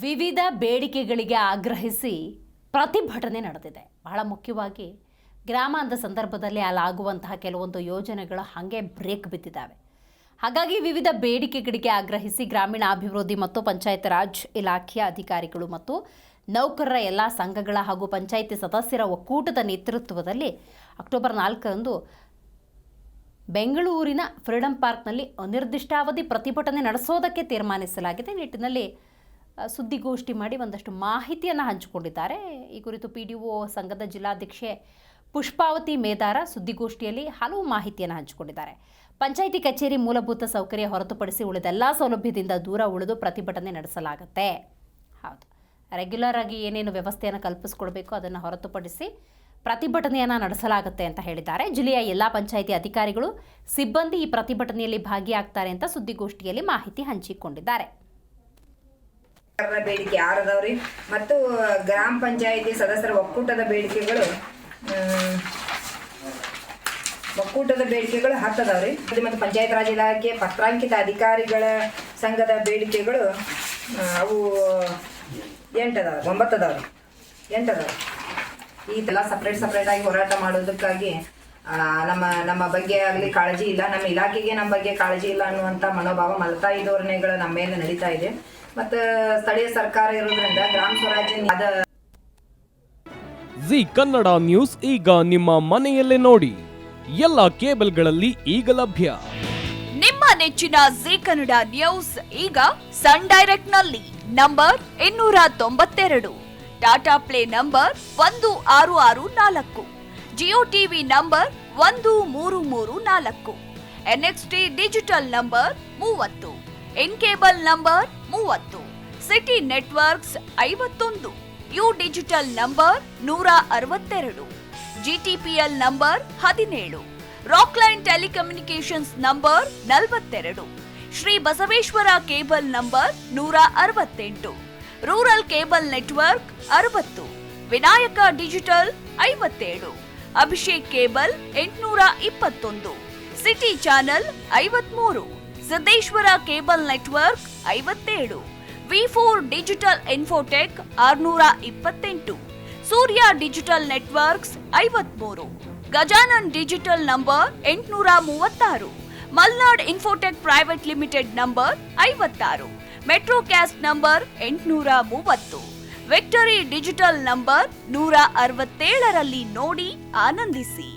ವಿವಿಧ ಬೇಡಿಕೆಗಳಿಗೆ ಆಗ್ರಹಿಸಿ ಪ್ರತಿಭಟನೆ ನಡೆದಿದೆ. ಬಹಳ ಮುಖ್ಯವಾಗಿ ಗ್ರಾಮ ಅಂದ ಸಂದರ್ಭದಲ್ಲಿ ಅಲ್ಲಾಗುವಂತಹ ಕೆಲವೊಂದು ಯೋಜನೆಗಳು ಹಾಗೆ ಬ್ರೇಕ್ ಬಿದ್ದಿದ್ದಾವೆ. ಹಾಗಾಗಿ ವಿವಿಧ ಬೇಡಿಕೆಗಳಿಗೆ ಆಗ್ರಹಿಸಿ ಗ್ರಾಮೀಣಾಭಿವೃದ್ಧಿ ಮತ್ತು ಪಂಚಾಯತ್ ರಾಜ್ ಇಲಾಖೆಯ ಅಧಿಕಾರಿಗಳು ಮತ್ತು ನೌಕರರ ಎಲ್ಲ ಸಂಘಗಳ ಹಾಗೂ ಪಂಚಾಯಿತಿ ಸದಸ್ಯರ ಒಕ್ಕೂಟದ ನೇತೃತ್ವದಲ್ಲಿ ಅಕ್ಟೋಬರ್ 4ರಂದು ಬೆಂಗಳೂರಿನ ಫ್ರೀಡಂ ಪಾರ್ಕ್ನಲ್ಲಿ ಅನಿರ್ದಿಷ್ಟಾವಧಿ ಪ್ರತಿಭಟನೆ ನಡೆಸೋದಕ್ಕೆ ತೀರ್ಮಾನಿಸಲಾಗಿದೆ. ನಿಟ್ಟಿನಲ್ಲಿ ಸುದ್ದಿಗೋಷ್ಠಿ ಮಾಡಿ ಒಂದಷ್ಟು ಮಾಹಿತಿಯನ್ನು ಹಂಚಿಕೊಂಡಿದ್ದಾರೆ. ಈ ಕುರಿತು PDO ಸಂಘದ ಜಿಲ್ಲಾಧ್ಯಕ್ಷೆ ಪುಷ್ಪಾವತಿ ಮೇದಾರ ಸುದ್ದಿಗೋಷ್ಠಿಯಲ್ಲಿ ಹಲವು ಮಾಹಿತಿಯನ್ನು ಹಂಚಿಕೊಂಡಿದ್ದಾರೆ. ಪಂಚಾಯಿತಿ ಕಚೇರಿ ಮೂಲಭೂತ ಸೌಕರ್ಯ ಹೊರತುಪಡಿಸಿ ಉಳಿದೆಲ್ಲ ಸೌಲಭ್ಯದಿಂದ ದೂರ ಉಳಿದು ಪ್ರತಿಭಟನೆ ನಡೆಸಲಾಗುತ್ತೆ. ಹೌದು, ರೆಗ್ಯುಲರ್ ಆಗಿ ಏನೇನು ವ್ಯವಸ್ಥೆಯನ್ನು ಕಲ್ಪಿಸಿಕೊಡ್ಬೇಕು ಅದನ್ನು ಹೊರತುಪಡಿಸಿ ಪ್ರತಿಭಟನೆಯನ್ನು ನಡೆಸಲಾಗುತ್ತೆ ಅಂತ ಹೇಳಿದ್ದಾರೆ. ಜಿಲ್ಲೆಯ ಎಲ್ಲ ಪಂಚಾಯಿತಿ ಅಧಿಕಾರಿಗಳು ಸಿಬ್ಬಂದಿ ಈ ಪ್ರತಿಭಟನೆಯಲ್ಲಿ ಭಾಗಿಯಾಗ್ತಾರೆ ಅಂತ ಸುದ್ದಿಗೋಷ್ಠಿಯಲ್ಲಿ ಮಾಹಿತಿ ಹಂಚಿಕೊಂಡಿದ್ದಾರೆ. ಬೇಡಿಕೆ 6 ಅದಾವ್ರಿ ಮತ್ತು ಗ್ರಾಮ ಪಂಚಾಯಿತಿ ಸದಸ್ಯರ ಒಕ್ಕೂಟದ ಬೇಡಿಕೆಗಳು 10 ಅದಾವ್ರಿ. ಮತ್ತು ಪಂಚಾಯತ್ ರಾಜ್ ಇಲಾಖೆ ಪತ್ರಾಂಕಿತ ಅಧಿಕಾರಿಗಳ ಸಂಘದ ಬೇಡಿಕೆಗಳು ಅವು 8 ಅದಾವ್ರಿ. ಈ ಥರ ಸಪ್ರೇಟ್ ಆಗಿ ಹೋರಾಟ ಮಾಡೋದಕ್ಕಾಗಿ ನಮ್ಮ ಬಗ್ಗೆ ಆಗಲಿ ಕಾಳಜಿ ಇಲ್ಲ, ನಮ್ಮ ಇಲಾಖೆಗೆ ನಮ್ಮ ಬಗ್ಗೆ ಕಾಳಜಿ ಇಲ್ಲ ಅನ್ನುವಂಥ ಮನೋಭಾವ ಮಲತಾಯಿ ಧೋರಣೆಗಳು ನಮ್ಮ ಮೇಲೆ ನಡೀತಾ ಇದೆ. ಮತ್ತು ಸ್ಥಳೀಯ ಸರ್ಕಾರ ಇರೋದ್ರಿಂದ ಗ್ರಾಮ ಸ್ವರಾಜ್ಯ ಜಿ ಕನ್ನಡ ನ್ಯೂಸ್ ಈಗ ನಿಮ್ಮ ಮನೆಯಲ್ಲೇ ನೋಡಿ. ಎಲ್ಲ ಕೇಬಲ್ಗಳಲ್ಲಿ ಈಗ ಲಭ್ಯ. ನಿಮ್ಮ ನೆಚ್ಚಿನ ಜಿ ಕನ್ನಡ ನ್ಯೂಸ್ ಈಗ ಸನ್ ಡೈರೆಕ್ಟ್ ನಲ್ಲಿ number 292, Tata play number 1664, Jio TV number 1334, NXT digital number 30, in cable number 30, city networks 51, U digital number 162, GTPL number 17, Rockline telecommunications number 42, Shri Basaveshwara cable number 168, rural cable network 60, Vinayaka digital 57, Abhishek cable 821, city channel 53, Siddeshwara cable network 57, V4 digital Infotech 628, Surya digital networks 53, Gajanan digital number 836, Malnad infotech private limited number 56, metro cast number 830, victory digital number 167ರಲ್ಲಿ ನೋಡಿ ಆನಂದಿಸಿ.